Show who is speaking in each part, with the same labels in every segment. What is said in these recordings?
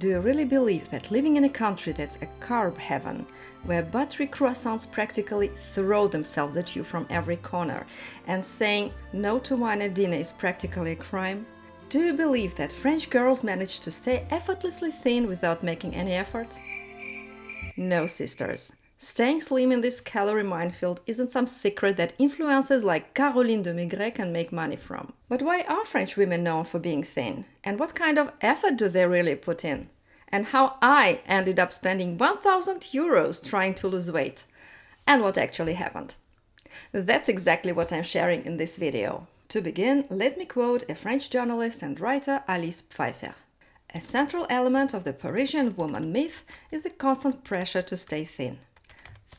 Speaker 1: Do you really believe that living in a country that's a carb heaven, where buttery croissants practically throw themselves at you from every corner, and saying no to wine at dinner is practically a crime? Do you believe that French girls manage to stay effortlessly thin without making any effort? No, sisters. Staying slim in this calorie minefield isn't some secret that influencers like Caroline de Maigret can make money from. But why are French women known for being thin? And what kind of effort do they really put in? And how I ended up spending 1,000 euros trying to lose weight? And what actually happened? That's exactly what I'm sharing in this video. To begin, let me quote a French journalist and writer, Alice Pfeiffer. A central element of the Parisian woman myth is a constant pressure to stay thin.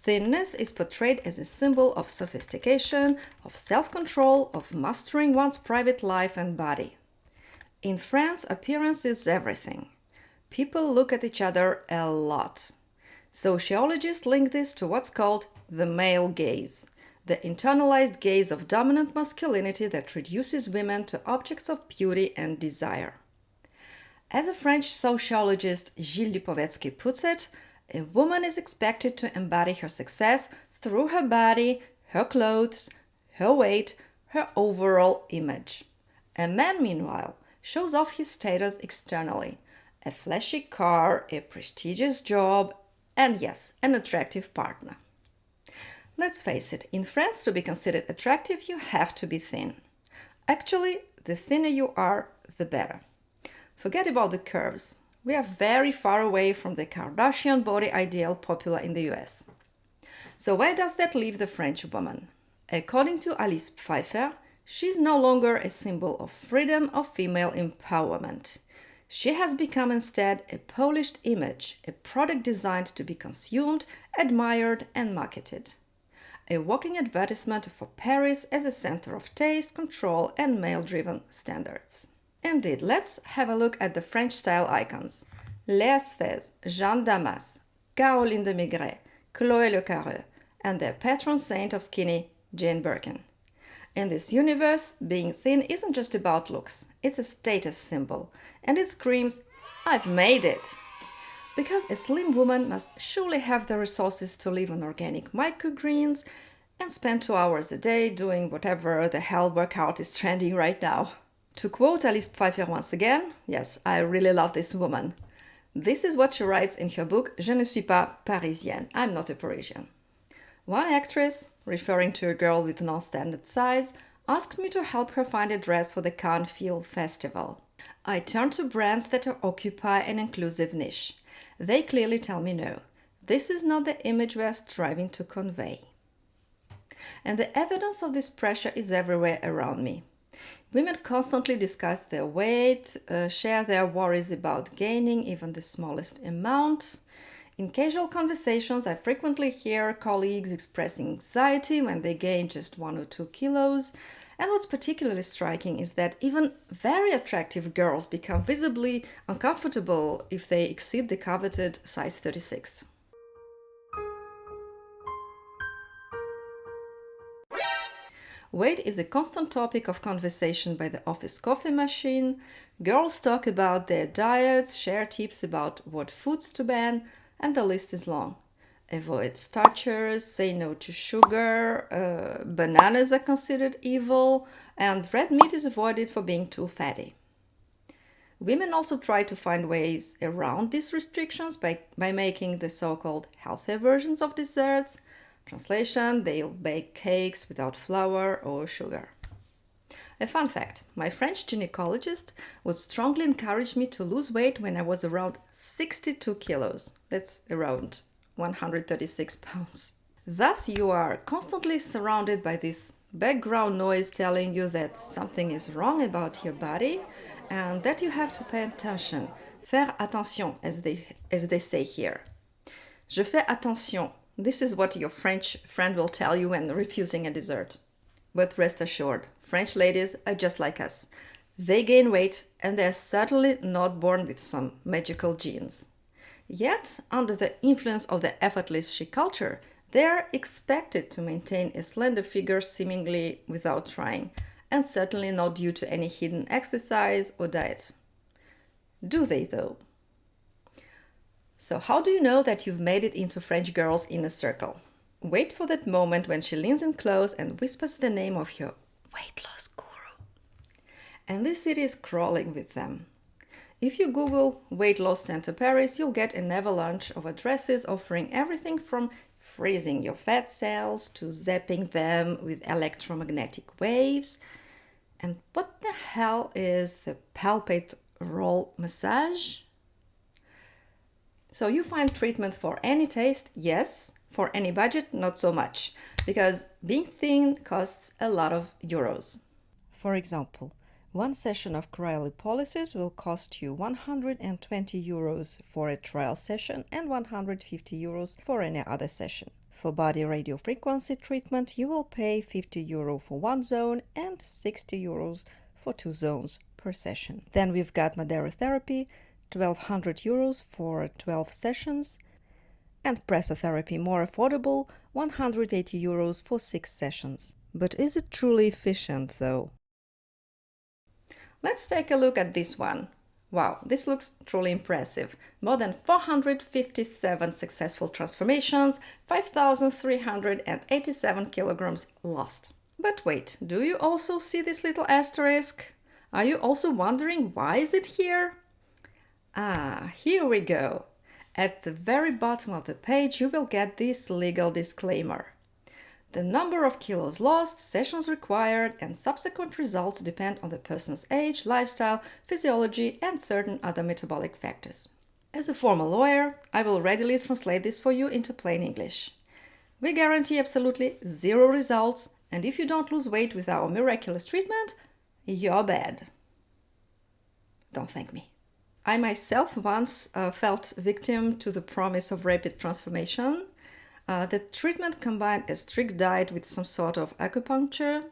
Speaker 1: Thinness is portrayed as a symbol of sophistication, of self-control, of mastering one's private life and body. In France, appearance is everything. People look at each other a lot. Sociologists link this to what's called the male gaze, the internalized gaze of dominant masculinity that reduces women to objects of beauty and desire. As a French sociologist Gilles Lipovetsky puts it, a woman is expected to embody her success through her body, her clothes, her weight, her overall image. A man, meanwhile, shows off his status externally: a flashy car, a prestigious job, and yes, an attractive partner. Let's face it, in France, to be considered attractive, you have to be thin. Actually, the thinner you are, the better. Forget about the curves. We are very far away from the Kardashian body ideal popular in the US. So where does that leave the French woman? According to Alice Pfeiffer, she's no longer a symbol of freedom or female empowerment. She has become instead a polished image, a product designed to be consumed, admired, and marketed. A walking advertisement for Paris as a center of taste, control, and male-driven standards. Indeed, let's have a look at the French-style icons. Léa Sfez, Jeanne Damas, Caroline de Maigret, Chloé Le Carré, and their patron saint of skinny, Jane Birkin. In this universe, being thin isn't just about looks, it's a status symbol, and it screams, "I've made it!" Because a slim woman must surely have the resources to live on organic microgreens and spend 2 hours a day doing whatever the hell workout is trending right now. To quote Alice Pfeiffer once again, yes, I really love this woman. This is what she writes in her book, Je ne suis pas parisienne, I'm not a Parisian. One actress, referring to a girl with non-standard size, asked me to help her find a dress for the Cannes Film Festival. I turn to brands that occupy an inclusive niche. They clearly tell me no. This is not the image we're striving to convey. And the evidence of this pressure is everywhere around me. Women constantly discuss their weight, share their worries about gaining even the smallest amount. In casual conversations, I frequently hear colleagues expressing anxiety when they gain just 1 or 2 kilos. And what's particularly striking is that even very attractive girls become visibly uncomfortable if they exceed the coveted size 36. Weight is a constant topic of conversation by the office coffee machine. Girls talk about their diets, share tips about what foods to ban, and the list is long. Avoid starches, say no to sugar, bananas are considered evil, and red meat is avoided for being too fatty. Women also try to find ways around these restrictions by making the so-called healthier versions of desserts. Translation, they'll bake cakes without flour or sugar. A fun fact, my French gynecologist would strongly encourage me to lose weight when I was around 62 kilos. That's around 136 pounds. Thus, you are constantly surrounded by this background noise telling you that something is wrong about your body and that you have to pay attention. Faire attention, as they say here. Je fais attention. This is what your French friend will tell you when refusing a dessert. But rest assured, French ladies are just like us. They gain weight and they're certainly not born with some magical genes. Yet, under the influence of the effortless chic culture, they're expected to maintain a slender figure seemingly without trying, and certainly not due to any hidden exercise or diet. Do they though? So how do you know that you've made it into French girl's inner circle? Wait for that moment when she leans in close and whispers the name of your weight loss guru. And this city is crawling with them. If you Google Weight Loss Center Paris, you'll get an avalanche of addresses offering everything from freezing your fat cells to zapping them with electromagnetic waves. And what the hell is the palpate roll massage? So you find treatment for any taste, yes. For any budget, not so much, because being thin costs a lot of euros. For example, one session of cryolipolysis will cost you 120 euros for a trial session and 150 euros for any other session. For body radiofrequency treatment, you will pay 50 euro for one zone and 60 euros for 2 zones per session. Then we've got Madeira therapy, 1200 euros for 12 sessions, and pressotherapy, more affordable, 180 euros for 6 sessions. But is it truly efficient though? Let's take a look at this one. Wow, this looks truly impressive. More than 457 successful transformations, 5,387 kilograms lost. But wait, do you also see this little asterisk? Are you also wondering why is it here? Ah, here we go. At the very bottom of the page, you will get this legal disclaimer. The number of kilos lost, sessions required, and subsequent results depend on the person's age, lifestyle, physiology, and certain other metabolic factors. As a former lawyer, I will readily translate this for you into plain English. We guarantee absolutely zero results, and if you don't lose weight with our miraculous treatment, you're bad. Don't thank me. I myself once felt victim to the promise of rapid transformation. The treatment combined a strict diet with some sort of acupuncture,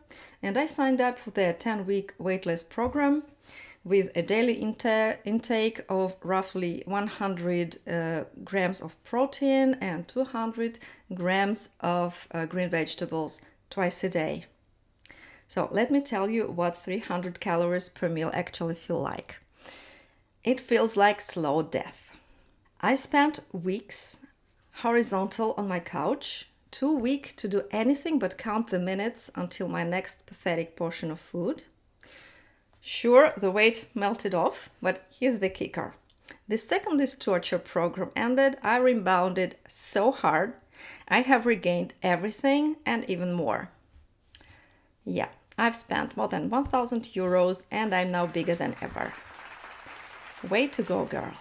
Speaker 1: and I signed up for their 10-week weightless program with a daily intake of roughly 100 grams of protein and 200 grams of green vegetables twice a day. So let me tell you what 300 calories per meal actually feel like. It feels like slow death. I spent weeks horizontal on my couch, too weak to do anything but count the minutes until my next pathetic portion of food. Sure, the weight melted off, but here's the kicker. The second this torture program ended, I rebounded so hard, I have regained everything and even more. Yeah, I've spent more than 1,000 euros and I'm now bigger than ever. Way to go, girl.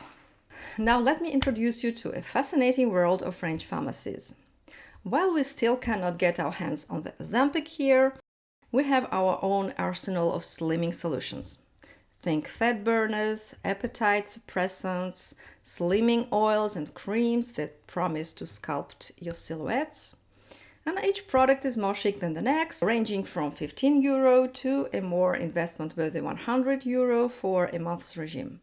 Speaker 1: Now let me introduce you to a fascinating world of French pharmacies. While we still cannot get our hands on the Ozempic here, we have our own arsenal of slimming solutions. Think fat burners, appetite suppressants, slimming oils and creams that promise to sculpt your silhouettes. And each product is more chic than the next, ranging from 15 euro to a more investment-worthy 100 euro for a month's regime.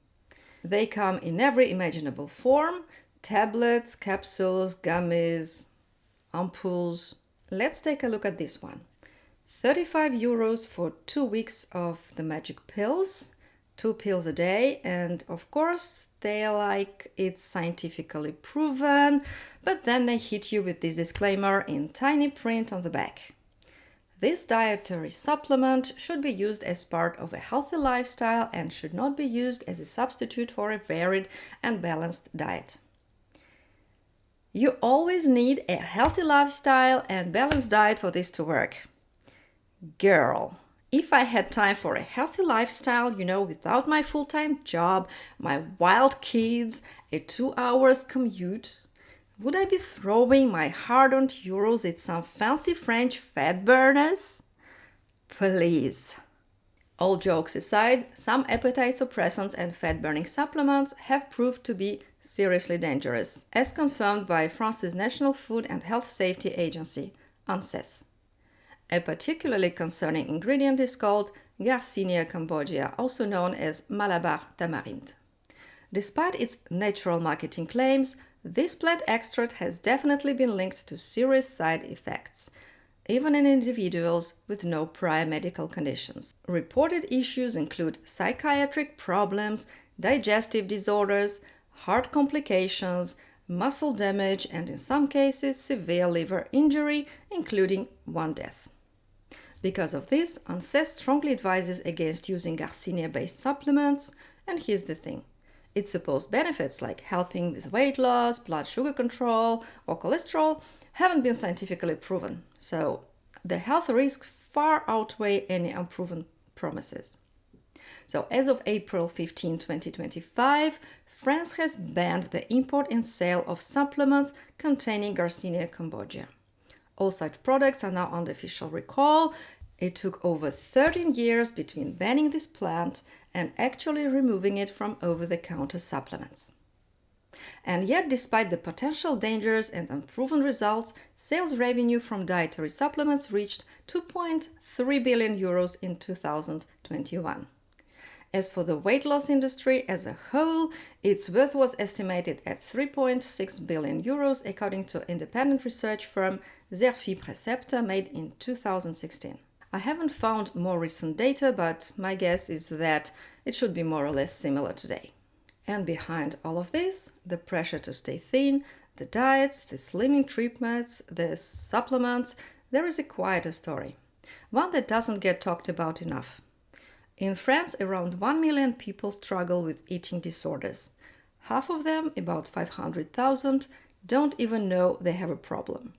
Speaker 1: They come in every imaginable form: tablets, capsules, gummies, ampoules. Let's take a look at this one. 35 euros for 2 weeks of the magic pills, 2 pills a day, and of course they're like it's scientifically proven, but then they hit you with this disclaimer in tiny print on the back. This dietary supplement should be used as part of a healthy lifestyle and should not be used as a substitute for a varied and balanced diet. You always need a healthy lifestyle and balanced diet for this to work. Girl, if I had time for a healthy lifestyle, without my full-time job, my wild kids, a 2 hours commute, would I be throwing my hard-earned euros at some fancy French fat burners? Please. All jokes aside, some appetite suppressants and fat-burning supplements have proved to be seriously dangerous, as confirmed by France's National Food and Health Safety Agency, ANSES. A particularly concerning ingredient is called Garcinia cambogia, also known as Malabar tamarind. Despite its natural marketing claims, this plant extract has definitely been linked to serious side effects, even in individuals with no prior medical conditions. Reported issues include psychiatric problems, digestive disorders, heart complications, muscle damage, and in some cases, severe liver injury, including one death. Because of this, ANSES strongly advises against using Garcinia-based supplements, and here's the thing. Its supposed benefits like helping with weight loss, blood sugar control, or cholesterol haven't been scientifically proven, so the health risks far outweigh any unproven promises. So as of April 15, 2025, France has banned the import and sale of supplements containing Garcinia cambogia. All such products are now under official recall. It took over 13 years between banning this plant and actually removing it from over-the-counter supplements. And yet, despite the potential dangers and unproven results, sales revenue from dietary supplements reached 2.3 billion euros in 2021. As for the weight loss industry as a whole, its worth was estimated at 3.6 billion euros according to independent research firm Zerfi Precepta made in 2016. I haven't found more recent data, but my guess is that it should be more or less similar today. And behind all of this, the pressure to stay thin, the diets, the slimming treatments, the supplements, there is a quieter story, one that doesn't get talked about enough. In France, around 1 million people struggle with eating disorders. Half of them, about 500,000, don't even know they have a problem.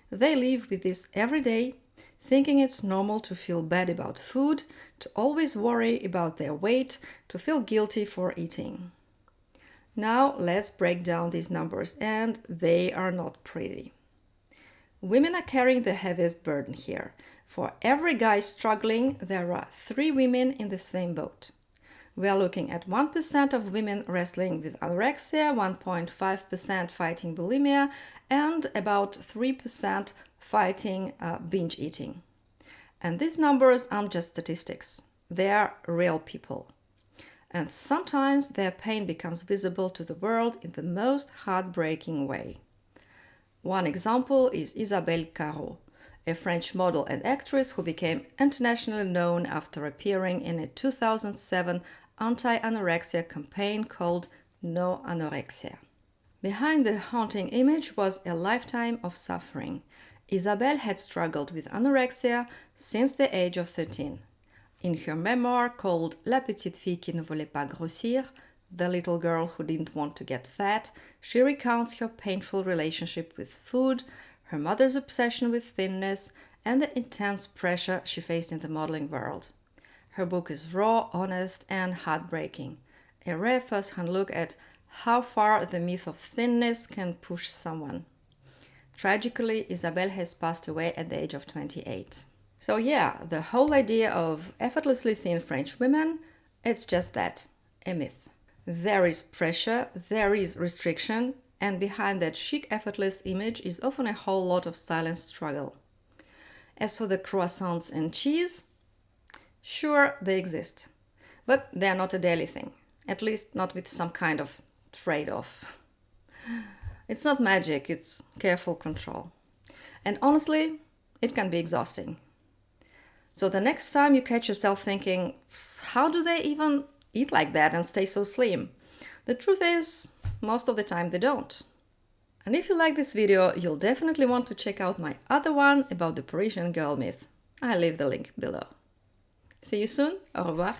Speaker 1: They live with this every day, thinking it's normal to feel bad about food, to always worry about their weight, to feel guilty for eating. Now let's break down these numbers, and they are not pretty. Women are carrying the heaviest burden here. For every guy struggling, there are 3 women in the same boat. We are looking at 1% of women wrestling with anorexia, 1.5% fighting bulimia, and about 3% fighting binge eating. And these numbers aren't just statistics, they are real people. And sometimes their pain becomes visible to the world in the most heartbreaking way. One example is Isabelle Carrot, a French model and actress who became internationally known after appearing in a 2007 anti-anorexia campaign called No Anorexia. Behind the haunting image was a lifetime of suffering. Isabelle had struggled with anorexia since the age of 13. In her memoir called La petite fille qui ne voulait pas grossir, The little girl who didn't want to get fat, she recounts her painful relationship with food, her mother's obsession with thinness, and the intense pressure she faced in the modeling world. Her book is raw, honest, and heartbreaking. A rare first-hand look at how far the myth of thinness can push someone. Tragically, Isabelle has passed away at the age of 28. So yeah, the whole idea of effortlessly thin French women, it's just that, a myth. There is pressure, there is restriction, and behind that chic, effortless image is often a whole lot of silent struggle. As for the croissants and cheese, sure, they exist, but they're not a daily thing, at least not with some kind of trade-off. It's not magic, it's careful control. And honestly, it can be exhausting. So the next time you catch yourself thinking, how do they even eat like that and stay so slim? The truth is, most of the time they don't. And if you like this video, you'll definitely want to check out my other one about the Parisian girl myth. I'll leave the link below. See you soon. Au revoir.